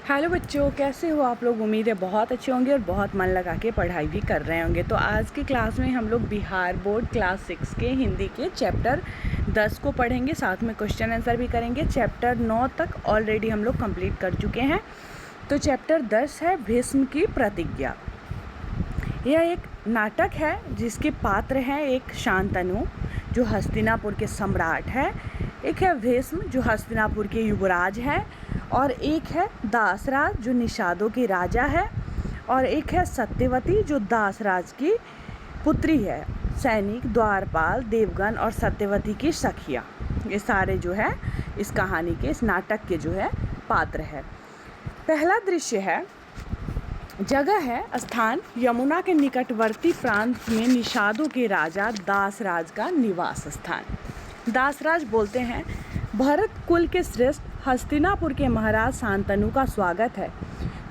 Hello बच्चों, कैसे हो आप लोग। उम्मीद है बहुत अच्छे होंगे और बहुत मन लगा के पढ़ाई भी कर रहे होंगे। तो आज की क्लास में हम लोग बिहार बोर्ड क्लास 6 के हिंदी के चैप्टर 10 को पढ़ेंगे, साथ में क्वेश्चन आंसर भी करेंगे। चैप्टर 9 तक ऑलरेडी हम लोग कंप्लीट कर चुके हैं। तो चैप्टर 10 है भीष्म की प्रतिज्ञा। यह एक नाटक है जिसके पात्र हैं एक शांतनु जो हस्तिनापुर के सम्राट है, एक है भीष्म जो हस्तिनापुर के युवराज है, और एक है दासराज जो निषादों की राजा है, और एक है सत्यवती जो दासराज की पुत्री है। सैनिक, द्वारपाल, देवगन और सत्यवती की सखिया, ये सारे जो है इस कहानी के, इस नाटक के जो है पात्र है। पहला दृश्य है, जगह है, स्थान यमुना के निकटवर्ती प्रांत में निषादों के राजा दासराज का निवास स्थान। दासराज बोलते हैं, भरत कुल के श्रेष्ठ हस्तिनापुर के महाराज शांतनु का स्वागत है,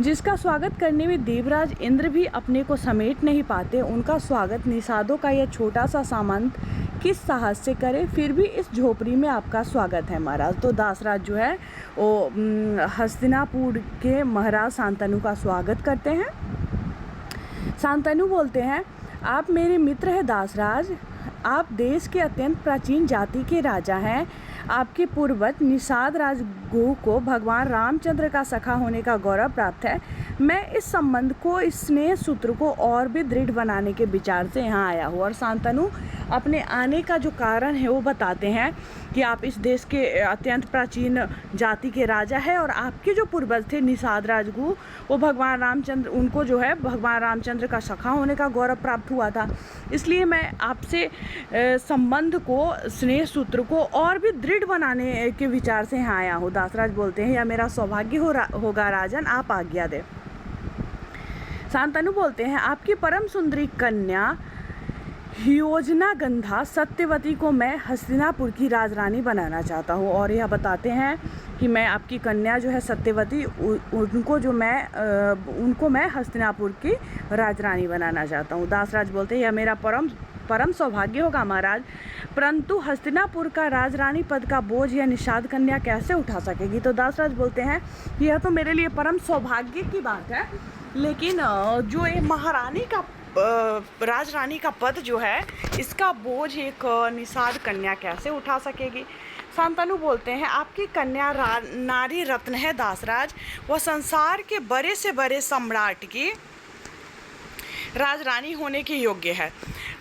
जिसका स्वागत करने में देवराज इंद्र भी अपने को समेट नहीं पाते। उनका स्वागत निषादों का यह छोटा सा सामंत किस साहस से करे, फिर भी इस झोपड़ी में आपका स्वागत है महाराज। तो दासराज जो है वो हस्तिनापुर के महाराज शांतनु का स्वागत करते हैं। शांतनु बोलते हैं, आप मेरे मित्र हैं दासराज, आप देश के अत्यंत प्राचीन जाति के राजा हैं। आपके पूर्वज निषाद राजगुह को भगवान रामचंद्र का सखा होने का गौरव प्राप्त है। मैं इस संबंध को, इस स्नेह सूत्र को और भी दृढ़ बनाने के विचार से यहाँ आया हूँ। और शांतनु अपने आने का जो कारण है वो बताते हैं कि आप इस देश के अत्यंत प्राचीन जाति के राजा हैं, और आपके जो पूर्वज थे निषाद राजगुह, वो भगवान रामचंद्र, उनको जो है भगवान रामचंद्र का सखा होने का गौरव प्राप्त हुआ था। इसलिए मैं आपसे संबंध को, स्नेह सूत्र को और भी दृढ़ बनाने के विचार से यहाँ आया हूँ। दासराज बोलते हैं, यह मेरा सौभाग्य होगा राजन, आप आज्ञा दें। शांतनु बोलते हैं, आपकी परम सुंदरी कन्या योजना गंधा सत्यवती को मैं हस्तिनापुर की राजरानी बनाना चाहता हूँ। और यह बताते हैं कि मैं आपकी कन्या जो है सत्यवती, उनको मैं हस्तिनापुर की राजरानी बनाना चाहता हूँ। दासराज बोलते हैं, यह मेरा परम सौभाग्य होगा महाराज, परंतु हस्तिनापुर का राजरानी पद का बोझ यह निषाद कन्या कैसे उठा सकेगी। तो दासराज बोलते हैं, यह तो मेरे लिए परम सौभाग्य की बात है, लेकिन जो ये महारानी का, राजरानी का पद जो है, इसका बोझ एक निषाद कन्या कैसे उठा सकेगी। शांतनु बोलते हैं, आपकी कन्या नारी रत्न है दासराज, वह संसार के बड़े से बड़े सम्राट की राजरानी होने के योग्य है।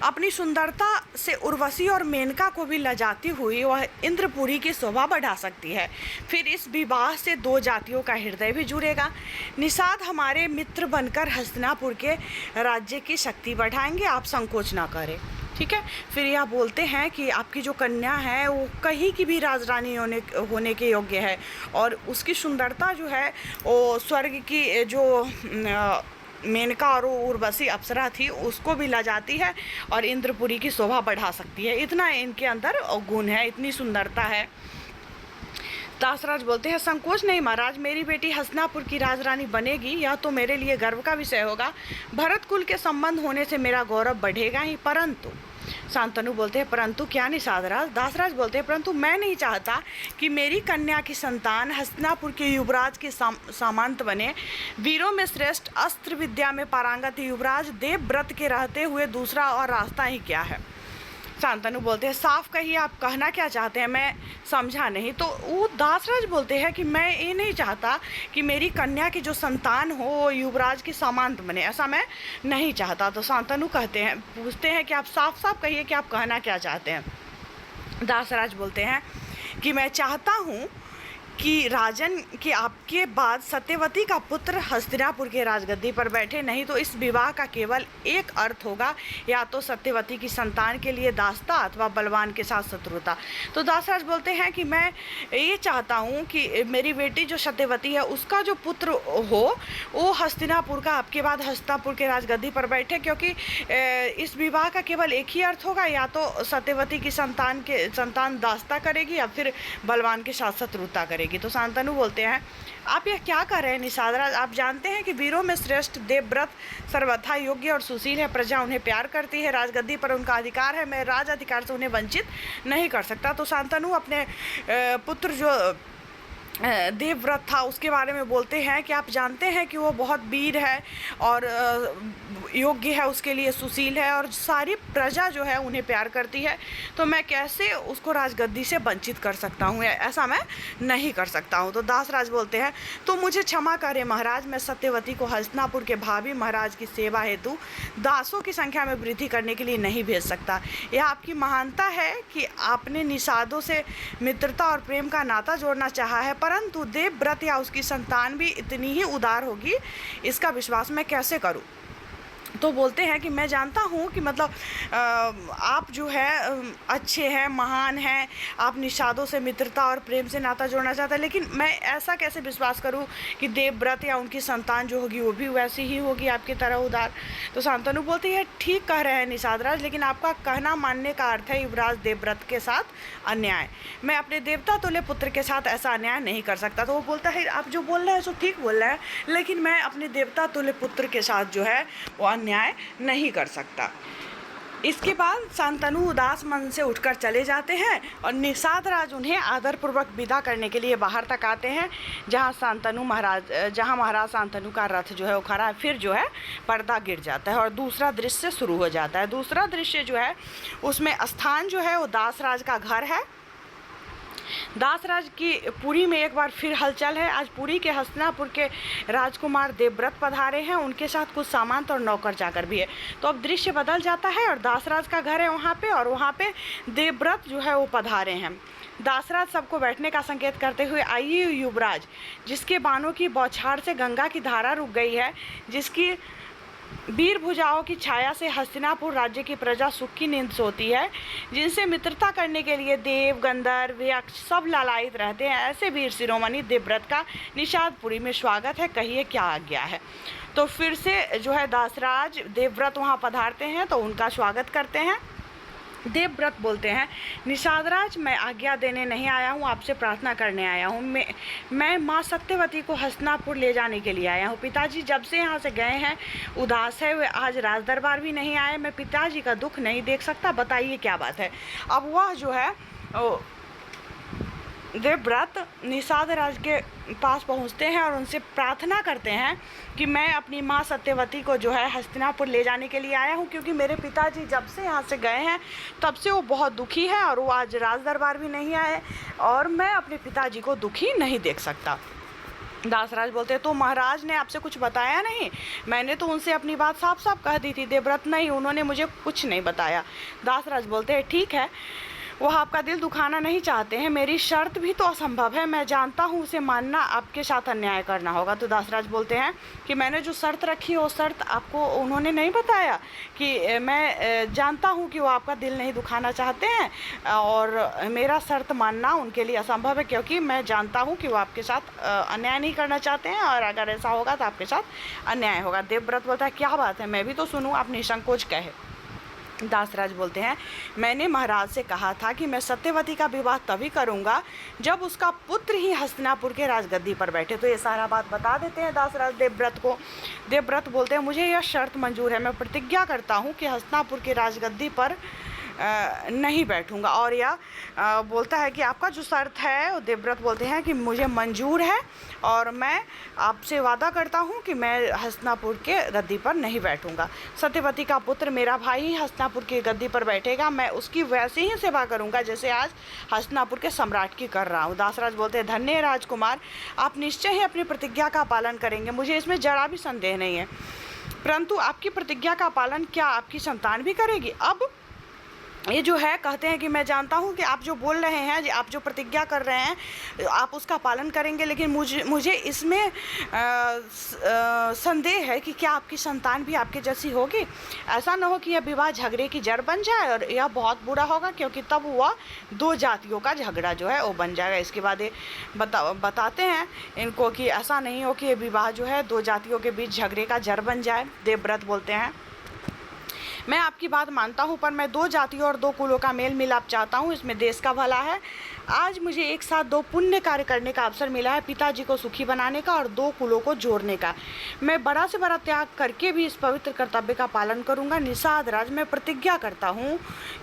अपनी सुंदरता से उर्वशी और मेनका को भी लजाती हुई वह इंद्रपुरी की शोभा बढ़ा सकती है। फिर इस विवाह से दो जातियों का हृदय भी जुड़ेगा। निषाद हमारे मित्र बनकर हस्तिनापुर के राज्य की शक्ति बढ़ाएंगे, आप संकोच ना करें। ठीक है। फिर यह बोलते हैं कि आपकी जो कन्या है वो कहीं की भी राजरानी होने के योग्य है, और उसकी सुंदरता जो है वो स्वर्ग की जो मेनका और उर्वशी अप्सरा थी उसको भी लजाती है, और इंद्रपुरी की शोभा बढ़ा सकती है। इतना इनके अंदर गुण है, इतनी सुंदरता है। दासराज बोलते हैं, संकोच नहीं महाराज, मेरी बेटी हस्तिनापुर की राजरानी बनेगी, यह तो मेरे लिए गर्व का विषय होगा। भरत कुल के संबंध होने से मेरा गौरव बढ़ेगा ही। परंतु शांतनु बोलते हैं, परंतु क्या निषादराज। दासराज बोलते हैं, परंतु मैं नहीं चाहता कि मेरी कन्या की संतान हस्तिनापुर के युवराज के सामंत बने। वीरों में श्रेष्ठ, अस्त्र विद्या में पारंगत युवराज देवव्रत के रहते हुए दूसरा और रास्ता ही क्या है। शांतनु बोलते हैं, साफ कहिए आप कहना क्या चाहते हैं, मैं समझा नहीं। तो वो दासराज बोलते हैं कि मैं ये नहीं चाहता कि मेरी कन्या की जो संतान हो वो युवराज की सामंत बने, ऐसा मैं नहीं चाहता। तो शांतनु पूछते हैं कि आप साफ साफ कहिए कि आप कहना क्या चाहते हैं। दासराज बोलते हैं कि मैं चाहता हूँ कि राजन कि आपके बाद सत्यवती का पुत्र हस्तिनापुर के राजगद्दी पर बैठे, नहीं तो इस विवाह का केवल एक अर्थ होगा, या तो सत्यवती की संतान के लिए दासता अथवा बलवान के साथ शत्रुता। तो दासराज बोलते हैं कि मैं ये चाहता हूँ कि मेरी बेटी जो सत्यवती है उसका जो पुत्र हो वो हस्तिनापुर का, आपके बाद हस्तिनापुर के राजगद्दी पर बैठे, क्योंकि इस विवाह का केवल एक ही अर्थ होगा, या तो सत्यवती की संतान दासता करेगी या फिर बलवान के साथ शत्रुता करेगी। तो शांतनु बोलते हैं, आप यह क्या कर रहे हैं निषादराज, आप जानते हैं कि वीरों में श्रेष्ठ देवव्रत सर्वथा योग्य और सुशील है, प्रजा उन्हें प्यार करती है, राजगद्दी पर उनका अधिकार है, मैं राज अधिकार से उन्हें वंचित नहीं कर सकता। तो शांतनु अपने पुत्र जो देवव्रत था उसके बारे में बोलते हैं कि आप जानते हैं कि वो बहुत वीर है और योग्य है, उसके लिए सुशील है और सारी प्रजा जो है उन्हें प्यार करती है, तो मैं कैसे उसको राजगद्दी से वंचित कर सकता हूँ, ऐसा मैं नहीं कर सकता हूँ। तो दासराज बोलते हैं तो मुझे क्षमा करें महाराज, मैं सत्यवती को हस्तिनापुर के भाभी महाराज की सेवा हेतु दासों की संख्या में वृद्धि करने के लिए नहीं भेज सकता। यह आपकी महानता है कि आपने निषादों से मित्रता और प्रेम का नाता जोड़ना चाहा है, परंतु देवव्रत या उसकी संतान भी इतनी ही उदार होगी, इसका विश्वास मैं कैसे करूं। तो बोलते हैं कि मैं जानता हूँ कि मतलब आप जो है अच्छे हैं, महान हैं, आप निषादों से मित्रता और प्रेम से नाता जोड़ना चाहते हैं, लेकिन मैं ऐसा कैसे विश्वास करूँ कि देवव्रत या उनकी संतान जो होगी वो भी वैसी ही होगी आपकी तरह उदार। तो शांतनु बोलती है ठीक कह रहे हैं निषादराज, लेकिन आपका कहना मानने का अर्थ है युवराज देवव्रत के साथ अन्याय। मैं अपने देवता तुल्य पुत्र के साथ ऐसा अन्याय नहीं कर सकता। तो वो बोलता है आप जो बोल रहे हैं सो ठीक बोल रहे हैं, लेकिन मैं अपने देवता तुल्य पुत्र के साथ जो है वो न्याय नहीं कर सकता। इसके बाद शांतनु उदास मन से उठकर चले जाते हैं और निषादराज उन्हें आदरपूर्वक विदा करने के लिए बाहर तक आते हैं, जहां महाराज शांतनु का रथ जो है वो खड़ा है। फिर जो है पर्दा गिर जाता है और दूसरा दृश्य शुरू हो जाता है। दूसरा दृश्य जो है उसमें स्थान जो है वो दासराज का घर है। दासराज की पुरी में एक बार फिर हलचल है। आज पुरी के हस्तिनापुर के राजकुमार देवव्रत पधारे हैं, उनके साथ कुछ सामंत और नौकर चाकर भी है। तो अब दृश्य बदल जाता है और दासराज का घर है वहाँ पे, और वहाँ पे देवव्रत जो है वो पधारे हैं। दासराज सबको बैठने का संकेत करते हुए आइए युवराज, जिसके बाणों की बौछार से गंगा की धारा रुक गई है, जिसकी वीर भुजाओं की छाया से हस्तिनापुर राज्य की प्रजा सुख की नींद सोती है, जिनसे मित्रता करने के लिए देव गंधर्व यक्ष सब लालायित रहते हैं, ऐसे वीर शिरोमणि देवव्रत का निषादपुरी में स्वागत है, कहिए क्या आज्ञा है। तो फिर से जो है दासराज देवव्रत वहाँ पधारते हैं तो उनका स्वागत करते हैं। देवव्रत बोलते हैं निषादराज, मैं आज्ञा देने नहीं आया हूँ, आपसे प्रार्थना करने आया हूँ। मैं माँ सत्यवती को हस्तिनापुर ले जाने के लिए आया हूँ। पिताजी जब से यहाँ से गए हैं उदास है, वे आज राज दरबार भी नहीं आए। मैं पिताजी का दुख नहीं देख सकता, बताइए क्या बात है। अब वह जो है देवव्रत निषादराज के पास पहुंचते हैं और उनसे प्रार्थना करते हैं कि मैं अपनी माँ सत्यवती को जो है हस्तिनापुर ले जाने के लिए आया हूं, क्योंकि मेरे पिताजी जब से यहाँ से गए हैं तब से वो बहुत दुखी है और वो आज राज दरबार भी नहीं आए और मैं अपने पिताजी को दुखी नहीं देख सकता। दासराज बोलते हैं तो महाराज ने आपसे कुछ बताया नहीं? मैंने तो उनसे अपनी बात साफ साफ कह दी थी। देवव्रत नहीं, उन्होंने मुझे कुछ नहीं बताया। दासराज बोलते हैं ठीक है, वह आपका दिल दुखाना नहीं चाहते हैं, मेरी शर्त भी तो असंभव है, मैं जानता हूँ उसे मानना आपके साथ अन्याय करना होगा। तो दासराज बोलते हैं कि मैंने जो शर्त रखी है वो शर्त आपको उन्होंने नहीं बताया कि मैं जानता हूँ कि वो आपका दिल नहीं दुखाना चाहते हैं और मेरा शर्त मानना उनके लिए असंभव है, क्योंकि मैं जानता हूँ कि वो आपके साथ अन्याय नहीं करना चाहते हैं और अगर ऐसा होगा तो आपके साथ अन्याय होगा। देवव्रत बोलता है क्या बात है, मैं भी तो सुनूँ, आप निसंकोच कहे। दासराज बोलते हैं मैंने महाराज से कहा था कि मैं सत्यवती का विवाह तभी करूंगा जब उसका पुत्र ही हस्तिनापुर के राजगद्दी पर बैठे। तो ये सारा बात बता देते हैं दासराज देवव्रत को। देवव्रत बोलते हैं मुझे यह शर्त मंजूर है, मैं प्रतिज्ञा करता हूँ कि हस्तिनापुर के राजगद्दी पर नहीं बैठूंगा। और यह बोलता है कि आपका जो शर्त है, वो देवव्रत बोलते हैं कि मुझे मंजूर है और मैं आपसे वादा करता हूँ कि मैं हस्तिनापुर के गद्दी पर नहीं बैठूंगा। सत्यवती का पुत्र मेरा भाई ही हस्तिनापुर की गद्दी पर बैठेगा, मैं उसकी वैसी ही सेवा करूँगा जैसे आज हस्तिनापुर के सम्राट की कर रहा हूँ। दासराज बोलते हैं धन्य राजकुमार, आप निश्चय ही अपनी प्रतिज्ञा का पालन करेंगे, मुझे इसमें जरा भी संदेह नहीं है। परंतु आपकी प्रतिज्ञा का पालन क्या आपकी संतान भी करेगी? अब ये जो है कहते हैं कि मैं जानता हूँ कि आप जो बोल रहे हैं, आप जो प्रतिज्ञा कर रहे हैं आप उसका पालन करेंगे, लेकिन मुझे इसमें संदेह है कि क्या आपकी संतान भी आपके जैसी होगी। ऐसा ना हो कि यह विवाह झगड़े की जड़ बन जाए और यह बहुत बुरा होगा, क्योंकि तब वह दो जातियों का झगड़ा जो है वो बन जाएगा। इसके बाद ये बताते हैं इनको कि ऐसा नहीं हो कि ये विवाह जो है दो जातियों के बीच झगड़े का जड़ बन जाए। देवव्रत बोलते हैं मैं आपकी बात मानता हूँ, पर मैं 2 जातियों और 2 कुलों का मेल मिलाप चाहता हूँ, इसमें देश का भला है। आज मुझे एक साथ 2 पुण्य कार्य करने का अवसर मिला है, पिताजी को सुखी बनाने का और 2 कुलों को जोड़ने का। मैं बड़ा से बड़ा त्याग करके भी इस पवित्र कर्तव्य का पालन करूँगा। निषाद राज, मैं प्रतिज्ञा करता हूँ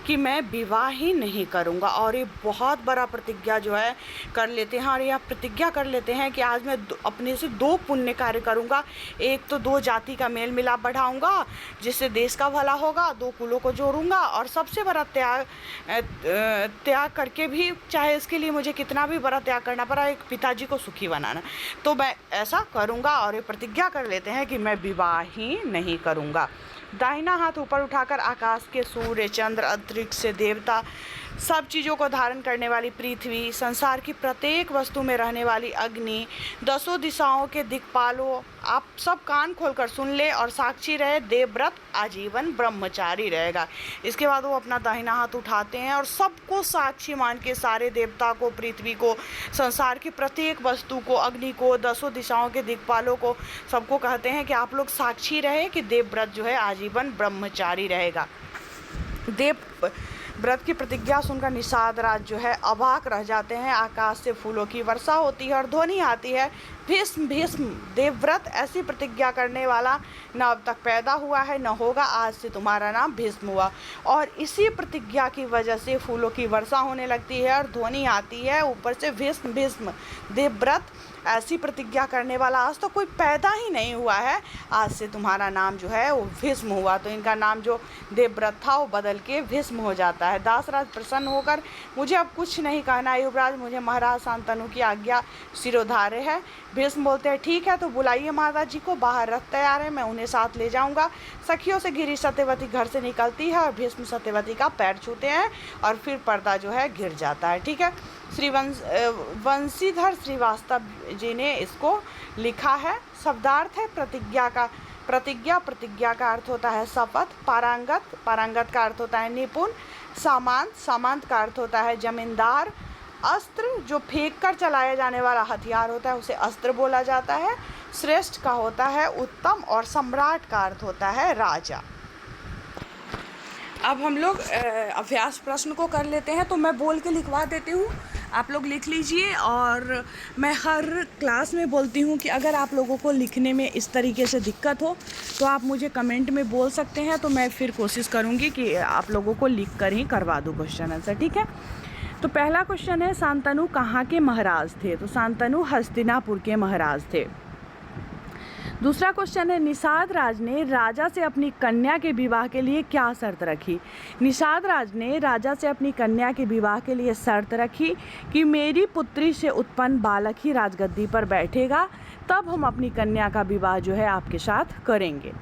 कि मैं विवाह ही नहीं करूँगा। और ये बहुत बड़ा प्रतिज्ञा जो है कर लेते हैं, और यह प्रतिज्ञा कर लेते हैं कि आज मैं अपने से 2 पुण्य कार्य करूँगा। एक तो 2 जाति का मेल मिलाप बढ़ाऊँगा, जिससे देश का भला होगा, 2 कुलों को जोड़ूंगा, और सबसे बड़ा त्याग करके भी, चाहे इसके लिए मुझे कितना भी बड़ा त्याग करना पड़ा, एक पिताजी को सुखी बनाना, तो मैं ऐसा करूंगा। और ये प्रतिज्ञा कर लेते हैं कि मैं विवाह ही नहीं करूंगा। दाहिना हाथ ऊपर उठाकर आकाश के सूर्य, चंद्र, अंतरिक्ष से देवता, सब चीज़ों को धारण करने वाली पृथ्वी, संसार की प्रत्येक वस्तु में रहने वाली अग्नि, 10 दिशाओं के दिक्पालों, आप सब कान खोलकर सुन ले और साक्षी रहे, देवव्रत आजीवन ब्रह्मचारी रहेगा। इसके बाद वो अपना दाहिना हाथ उठाते हैं और सबको साक्षी मान के, सारे देवता को, पृथ्वी को, संसार की प्रत्येक वस्तु को, अग्नि को, 10 दिशाओं के दिक्पालों को, सबको कहते हैं कि आप लोग साक्षी रहे कि देवव्रत जो है आजीवन ब्रह्मचारी रहेगा। व्रत की प्रतिज्ञा सुनकर निषाद राज जो है अवाक रह जाते हैं। आकाश से फूलों की वर्षा होती है और ध्वनि आती है, भीष्म भीष्म, देवव्रत ऐसी प्रतिज्ञा करने वाला न अब तक पैदा हुआ है न होगा, आज से तुम्हारा नाम भीष्म हुआ। और इसी प्रतिज्ञा की वजह से फूलों की वर्षा होने लगती है और ध्वनि आती है ऊपर से, भीष्म भीष्म, देवव्रत ऐसी प्रतिज्ञा करने वाला आज तो कोई पैदा ही नहीं हुआ है, आज से तुम्हारा नाम जो है वो भीष्म हुआ। तो इनका नाम जो देवव्रत था वो बदल के भीष्म हो जाता है। दासराज प्रसन्न होकर, मुझे अब कुछ नहीं कहना है युवराज, मुझे महाराज शांतनु की आज्ञा सिरोधार्य है। भीष्म बोलते हैं ठीक है, तो बुलाइए माता जी को, बाहर रथ तैयार है, मैं उन्हें साथ ले जाऊंगा। सखियों से घिरी सत्यवती घर से निकलती है और भीष्म सत्यवती का पैर छूते हैं और फिर पर्दा जो है गिर जाता है। ठीक है, वंशीधर श्रीवास्तव जी ने इसको लिखा है। शब्दार्थ है प्रतिज्ञा का, प्रतिज्ञा का अर्थ होता है शपथ। पारंगत का अर्थ होता है निपुण। सामांत का अर्थ होता है जमींदार। अस्त्र, जो फेंक कर चलाया जाने वाला हथियार होता है उसे अस्त्र बोला जाता है। श्रेष्ठ का होता है उत्तम, और सम्राट का अर्थ होता है राजा। अब हम लोग अभ्यास प्रश्न को कर लेते हैं, तो मैं बोल के लिखवा देती हूँ, आप लोग लिख लीजिए। और मैं हर क्लास में बोलती हूँ कि अगर आप लोगों को लिखने में इस तरीके से दिक्कत हो तो आप मुझे कमेंट में बोल सकते हैं, तो मैं फिर कोशिश करूँगी कि आप लोगों को लिख कर ही करवा दूँ क्वेश्चन आंसर। ठीक है, तो पहला क्वेश्चन है, शांतनु कहाँ के महाराज थे? तो शांतनु हस्तिनापुर के महाराज थे। दूसरा क्वेश्चन है, निषाद राज ने राजा से अपनी कन्या के विवाह के लिए क्या शर्त रखी? निषाद राज ने राजा से अपनी कन्या के विवाह के लिए शर्त रखी कि मेरी पुत्री से उत्पन्न बालक ही राजगद्दी पर बैठेगा, तब हम अपनी कन्या का विवाह जो है आपके साथ करेंगे।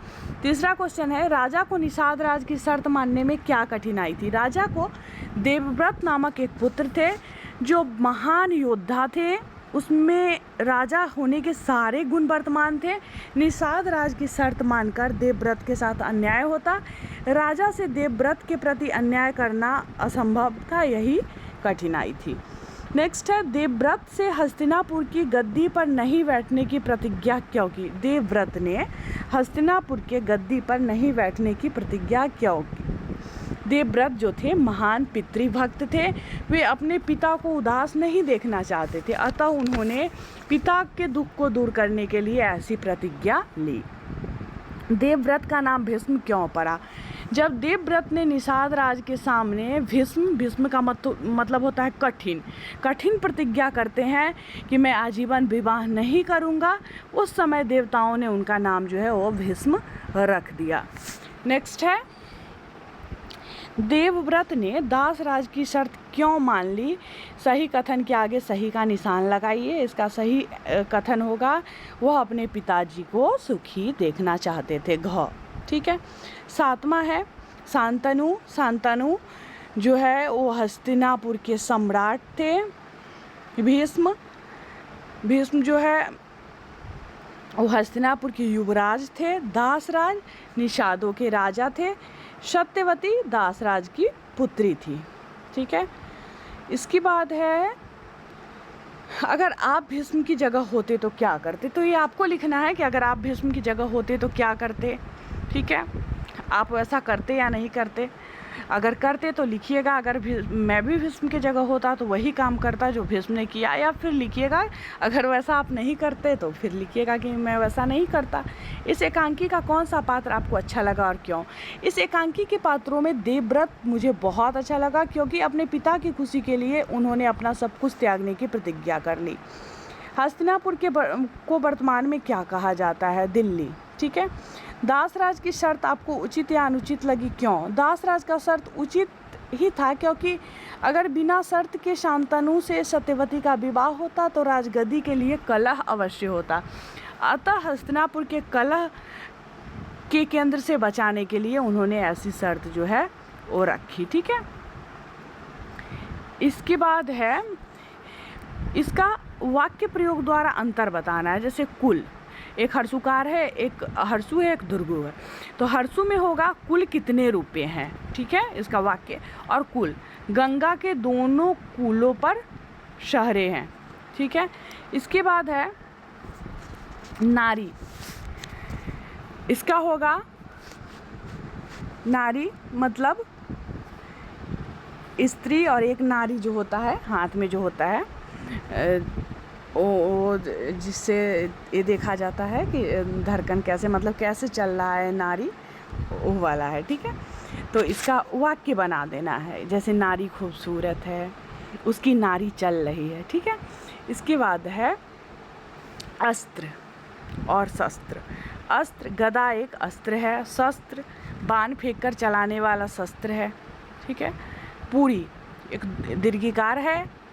तीसरा क्वेश्चन है, राजा को निषाद राज की शर्त मानने में क्या कठिनाई थी? राजा को देवव्रत नामक एक पुत्र थे जो महान योद्धा थे, उसमें राजा होने के सारे गुण वर्तमान थे। निषाद राज की शर्त मानकर देवव्रत के साथ अन्याय होता, राजा से देवव्रत के प्रति अन्याय करना असंभव था, यही कठिनाई थी। नेक्स्ट है, देवव्रत से हस्तिनापुर की गद्दी पर नहीं बैठने की प्रतिज्ञा क्यों की? देवव्रत ने हस्तिनापुर के गद्दी पर नहीं बैठने की प्रतिज्ञा क्यों की? देवव्रत जो थे महान पितृभक्त थे, वे अपने पिता को उदास नहीं देखना चाहते थे, अतः उन्होंने पिता के दुख को दूर करने के लिए ऐसी प्रतिज्ञा ली। देवव्रत का नाम भीष्म क्यों पड़ा? जब देवव्रत ने निषाद राज के सामने भीष्म का मतलब होता है कठिन प्रतिज्ञा करते हैं कि मैं आजीवन विवाह नहीं करूंगा, उस समय देवताओं ने उनका नाम जो है वो भीष्म रख दिया। नेक्स्ट है, देवव्रत ने दासराज की शर्त क्यों मान ली? सही कथन के आगे सही का निशान लगाइए। इसका सही कथन होगा, वह अपने पिताजी को सुखी देखना चाहते थे, घ। ठीक है, सातवां है, शांतनु जो है वो हस्तिनापुर के सम्राट थे। भीष्म जो है वो हस्तिनापुर के युवराज थे। दासराज निषादों के राजा थे। सत्यवती दासराज की पुत्री थी। ठीक है, इसकी बात है, अगर आप भीष्म की जगह होते तो क्या करते? तो ये आपको लिखना है कि अगर आप भीष्म की जगह होते तो क्या करते। ठीक है, आप वैसा करते या नहीं करते? अगर करते तो लिखिएगा, अगर मैं भी भीष्म की जगह होता तो वही काम करता जो भीष्म ने किया, या फिर लिखिएगा अगर वैसा आप नहीं करते तो फिर लिखिएगा कि मैं वैसा नहीं करता। इस एकांकी का कौन सा पात्र आपको अच्छा लगा और क्यों? इस एकांकी के पात्रों में देवव्रत मुझे बहुत अच्छा लगा, क्योंकि अपने पिता की खुशी के लिए उन्होंने अपना सब कुछ त्यागने की प्रतिज्ञा कर ली। हस्तिनापुर को वर्तमान में क्या कहा जाता है? दिल्ली। ठीक है। दासराज की शर्त आपको उचित या अनुचित लगी? क्यों? दासराज का शर्त उचित ही था, क्योंकि अगर बिना शर्त के शांतनु से सत्यवती का विवाह होता तो राजगद्दी के लिए कलह अवश्य होता। अतः हस्तिनापुर के कलह के केंद्र से बचाने के लिए उन्होंने ऐसी शर्त जो है वो रखी। ठीक है। इसके बाद है इसका वाक्य प्रयोग द्वारा अंतर बताना है। जैसे कुल, एक हर्षुकार है, एक हर्षु है, एक दुर्गु है। तो हर्षु में होगा कुल कितने रुपए हैं। ठीक है, इसका वाक्य। और कुल, गंगा के दोनों कूलों पर शहरें हैं। ठीक है। इसके बाद है नारी। इसका होगा नारी मतलब स्त्री, और एक नारी जो होता है हाथ में जो होता है वो जिससे ये देखा जाता है कि धड़कन कैसे, मतलब कैसे चल रहा है नारी, वो वाला है। ठीक है। तो इसका वाक्य बना देना है। जैसे नारी खूबसूरत है, उसकी नारी चल रही है। ठीक है। इसके बाद है अस्त्र और शस्त्र। अस्त्र, गदा एक अस्त्र है। शस्त्र, बाण फेंककर चलाने वाला शस्त्र है। ठीक है। पूरी, एक दीर्घिकार है,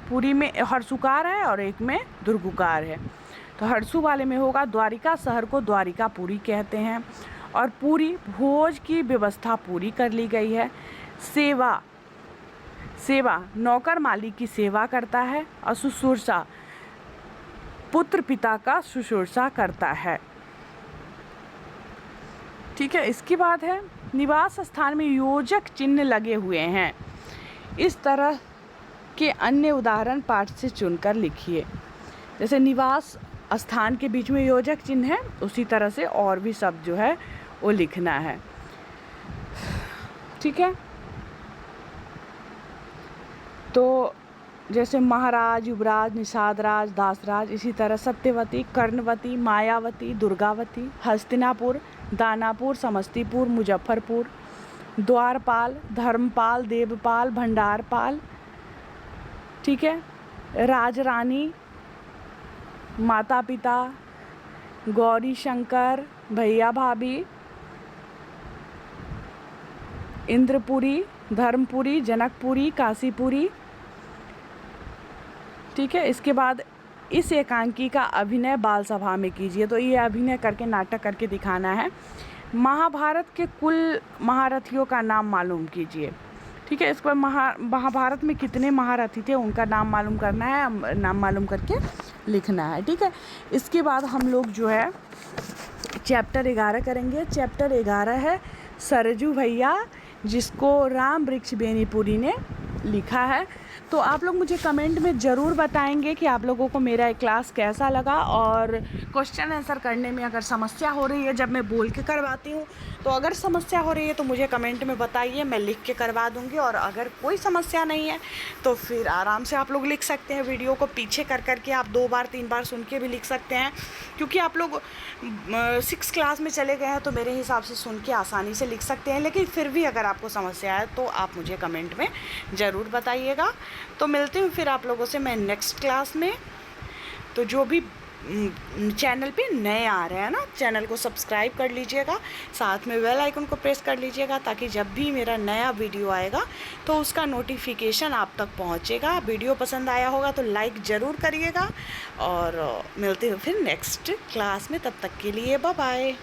पूरी में हर्षुकार है और एक में दुर्गुकार है। तो हर्षु वाले में होगा द्वारिका शहर को द्वारिकापुरी कहते हैं। और पूरी, भोज की व्यवस्था पूरी कर ली गई है। सेवा, सेवा नौकर मालिक की सेवा करता है। और शुश्रूषा, पुत्र पिता का शुश्रूषा करता है। ठीक है। इसके बाद है निवास स्थान में योजक चिन्ह लगे हुए हैं। इस तरह के अन्य उदाहरण पाठ से चुनकर लिखिए। जैसे निवास स्थान के बीच में योजक चिन्ह है, उसी तरह से और भी शब्द जो है वो लिखना है। ठीक है। तो जैसे महाराज, युवराज, निषादराज, दासराज, इसी तरह सत्यवती, कर्णवती, मायावती, दुर्गावती, हस्तिनापुर, दानापुर, समस्तीपुर, मुजफ्फरपुर, द्वारपाल, धर्मपाल, देवपाल, भंडारपाल। ठीक है। राजरानी, माता पिता, गौरी शंकर, भैया भाभी, इंद्रपुरी, धर्मपुरी, जनकपुरी, काशीपुरी। ठीक है। इसके बाद इस एकांकी का अभिनय बाल सभा में कीजिए। तो ये अभिनय करके, नाटक करके दिखाना है। महाभारत के कुल महारथियों का नाम मालूम कीजिए। ठीक है। इस पर महाभारत में कितने महारथी थे उनका नाम मालूम करना है, नाम मालूम करके लिखना है। ठीक है। इसके बाद हम लोग जो है चैप्टर 11 करेंगे। चैप्टर 11 है सरजू भैया, जिसको राम वृक्ष बेनीपुरी ने लिखा है। तो आप लोग मुझे कमेंट में ज़रूर बताएंगे कि आप लोगों को मेरा क्लास कैसा लगा, और क्वेश्चन आंसर करने में अगर समस्या हो रही है, जब मैं बोल के करवाती हूँ तो अगर समस्या हो रही है तो मुझे कमेंट में बताइए, मैं लिख के करवा दूँगी। और अगर कोई समस्या नहीं है तो फिर आराम से आप लोग लिख सकते हैं। वीडियो को पीछे कर करके आप 2 बार 3 बार सुन के भी लिख सकते हैं, क्योंकि आप लोग 6 क्लास में चले गए हैं तो मेरे हिसाब से सुन के आसानी से लिख सकते हैं। लेकिन फिर भी अगर आपको समस्या है तो आप मुझे कमेंट में ज़रूर बताइएगा। तो मिलती हूँ फिर आप लोगों से मैं नेक्स्ट क्लास में। तो जो भी चैनल पे नए आ रहे हैं ना, चैनल को सब्सक्राइब कर लीजिएगा, साथ में बेल आइकन को प्रेस कर लीजिएगा, ताकि जब भी मेरा नया वीडियो आएगा तो उसका नोटिफिकेशन आप तक पहुंचेगा। वीडियो पसंद आया होगा तो लाइक ज़रूर करिएगा। और मिलते हैं फिर नेक्स्ट क्लास में, तब तक के लिए बाय बाय।